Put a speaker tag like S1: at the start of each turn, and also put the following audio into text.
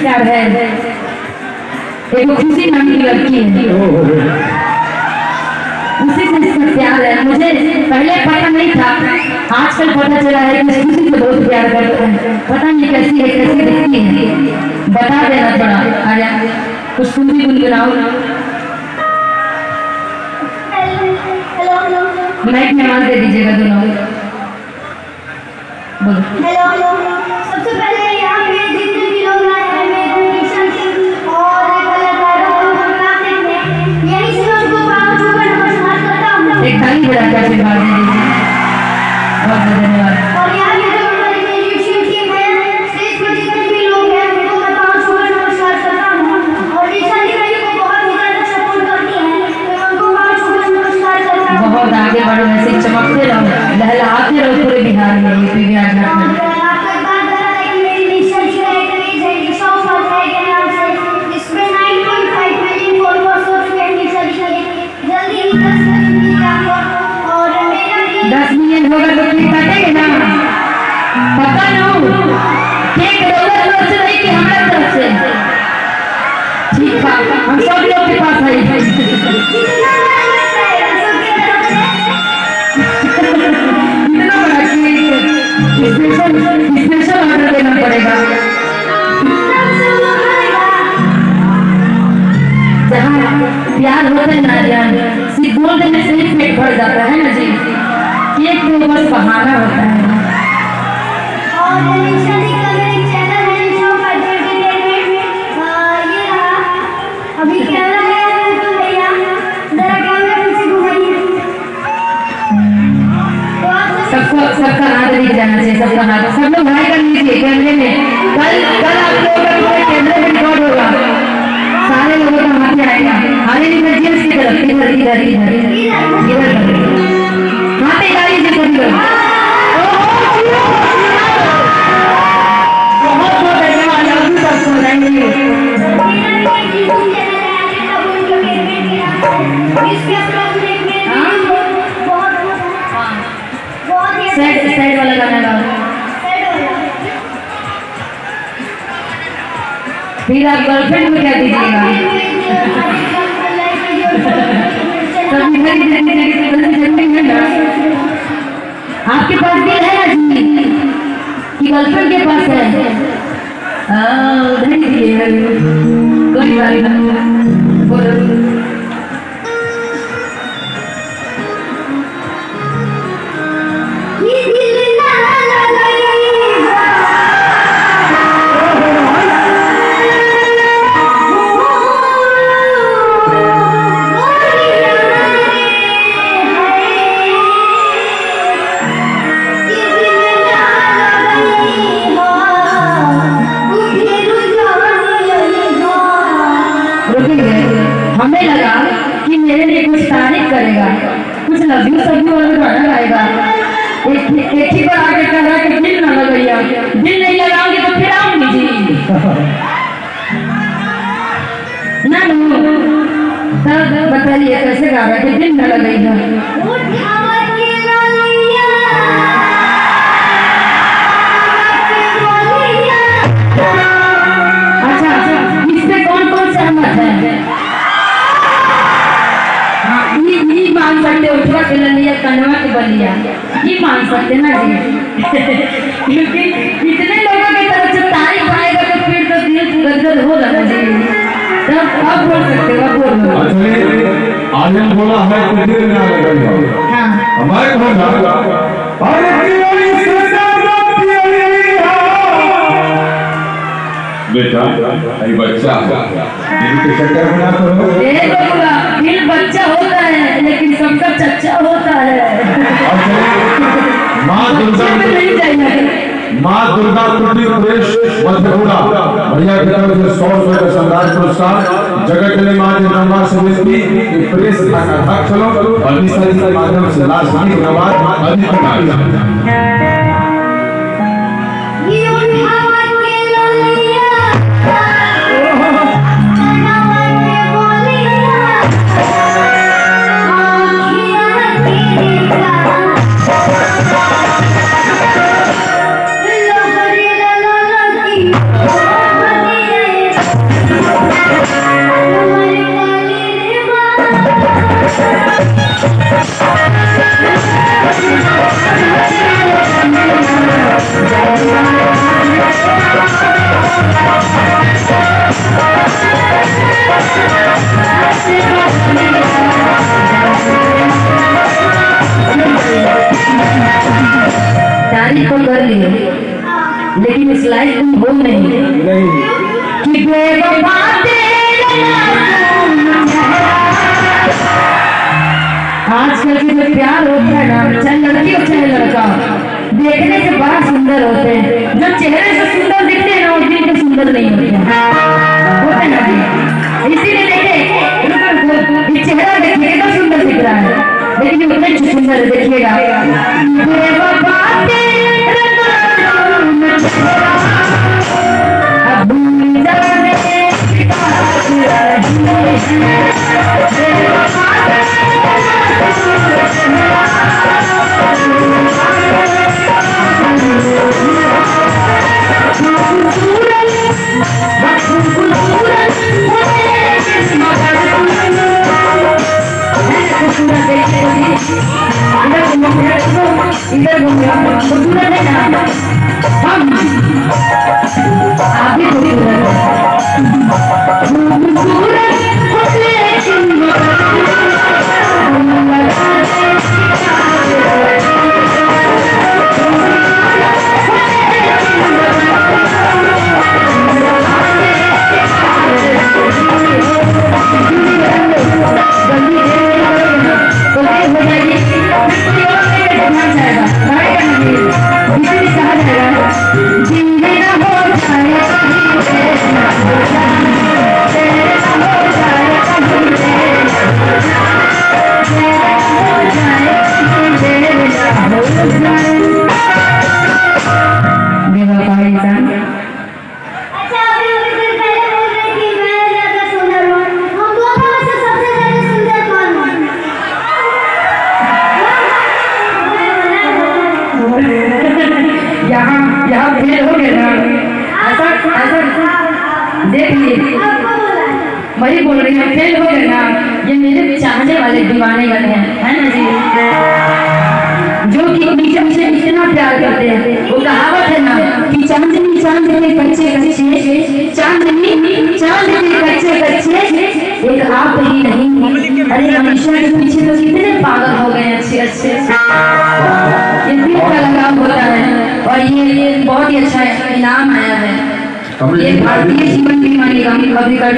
S1: प्यार है, एक खुशी नाम की लड़की है, उसी से इसका प्यार है। मुझे पहले पता नहीं था, आजकल पता चला है कि खुशी से बहुत प्यार करते हैं। पता नहीं कैसी है, कैसी दिखती है, बता देना थोड़ा। आजा कुछ तुम भी गुनगुनाओ। माइक में आवाज दे दीजिएगा दोनों। बोलो।
S2: हेलो, सबसे पहले यहाँ पे जितने भी लोग आए हैं मेरे मिशन और कलाकारों को प्रोग्राम देखने, यही से मैं उनको पाँव छूकर नमस्कार करता हूँ।
S1: एक ताली बजा के आशीर्वाद दे दीजिए। बहुत बहुत धन्यवाद।
S2: और यहाँ पे जो हमारी म्यूजिशियन टीम है, स्टेज पर जितने भी लोग हैं उनको मैं पाँव छूकर नमस्कार करता हूँ। और निशा जी मेरे को बहुत ही ज़्यादा सपोर्ट करती हैं, तो मैं उनको पाँव छूकर नमस्कार करता हूँ।
S1: बहुत आगे बढ़ो, ऐसे चमकते रहो, लहलाते रहो पूरे बिहार में, यूपी बिहार झारखंड।
S2: आपको एक बात बता दें कि मेरी निशा जी का एक पेज है निशा उपाध्याय के नाम से, इसमें 9.5 मिलियन फॉलोअर्स हो चुके हैं निशा जी के। जल्दी ही 10 मिलियन मिलेगा आपको। और मेरा भी
S1: 10 मिलियन होगा तो केक काटेंगे ना, पता ना हो केक रउआ तरफ से नहीं कि हमारे तरफ से। ठीक है, हम सब लोग के पास है।
S2: कितना बड़ा लगता है सबके तरफ से।
S1: इतना बड़ा केक स्पेशल ऑर्डर देना पड़ेगा। जहाँ प्यार होता है ना जान, सिर्फ बोल देने से ही पेट भर जाता है ना जी। केक तो बस बहाना होता है।
S2: और निशा जी का जो एक चैनल है निशा उपाध्याय एंटरटेनमेंट, ये रहा। अभी कैमरा है तो भैया जरा कैमरा पीछे घुमाइए। तो आप
S1: सबका हाथ दिख जाना चाहिए, सबका हाथ। सब लोग भाई कर लीजिए कैमरे में। कल आप लोगों का पूरे कैमरे में रिकॉर्ड होगा, सारे लोगों का हाथ आएगा। आगे निकल जी उसकी तरफ, इधर इधर इधर इधर हाथ डालिए जी सभी लोग। बहुत बहुत धन्यवाद आप सबको। Thank you. साइड वाला गाना गाओ। फिर आप गर्लफ्रेंड को क्या दीजिएगा? सभी मेरी जल्दी है ना। आपके पास दिल है ना जी कि गर्लफ्रेंड के पास है? उधर ही दीजिएगा, कोई बात नहीं। बोलो। हमें लगा कि मेरे लिए कुछ तारीफ करेगा, कुछ लफ्ज़ वाला गाना गाएगा। एक ही बार आके कह रहा कि दिल ना लगाइए, दिल नहीं लगाओगे तो फिर आऊंगी जी ना। तब बताइए कैसे गा रहा है कि दिल ना लगाइए। अच्छा, इसमें कौन कौन सहमत है? ये मान सकते उठवा के लिया कनवा के बलिया, ये मान सकते ना जी। क्योंकि इतने लोगों की तरफ से तारीफ आएगा तो फिर तो दिल गदगद हो जाता जी। तब आप बोल सकते हो, आप बोलो।
S3: आज हम बोला हमें कुछ दिन ना लगेगा।
S1: हाँ,
S3: हमारे को ना अरे बेटा अरे बच्चा दिल के चक्कर में ना करो।
S1: दिल बच्चा होता है लेकिन सबका चच्चा होता है।
S3: माँ दुर्गा कुटी प्रदेश मधेपुरा भैया की तरफ से 100 रुपए का शानदार पुरस्कार। जगत जननी माँ जगदम्बा समिति प्रेस अध्यक्ष लोग और इस के माध्यम से लास्ट धन्यवाद अधिक
S1: शायद तुम हो नहीं कि बेवफा तेरे मासूम चेहरा। आजकल के जो प्यार होता है ना, चाहे लड़की हो चाहे लड़का, देखने से बड़ा सुंदर होते हैं। जो चेहरे से सुंदर दिखते हैं ना, उस दिन के सुंदर नहीं होते होते ना जी। इसीलिए देखे ये चेहरा देखिए तो सुंदर दिख रहा है, लेकिन ये उतना सुंदर देखिएगा। बेवफा तेरे मासूम चेहरा, अब भूल जाने की बात रही है। बेवफा इधर खूबसूरत है ना, हम आगे थोड़ी यहाँ फेल हो गए ना, ऐसा ऐसा देख लिए, वही बोल रही है फेल हो गए ना। ये मेरे चाहने वाले दीवाने बने हैं, है ना जी, जो कि नीचे नीचे इतना प्यार करते हैं। वो कहावत है ना कि चांदनी चांदनी कच्चे कच्चे, चांदनी चांदनी कच्चे कच्चे, एक आप ही नहीं। अरे मनीषा के पीछे तो कितने पागल हो गए अच्छे अच्छे। ये दिल का लगाव होता है, और ये बहुत ही अच्छा इनाम आया है। ये भारतीय जीवन बीमा निगम अभी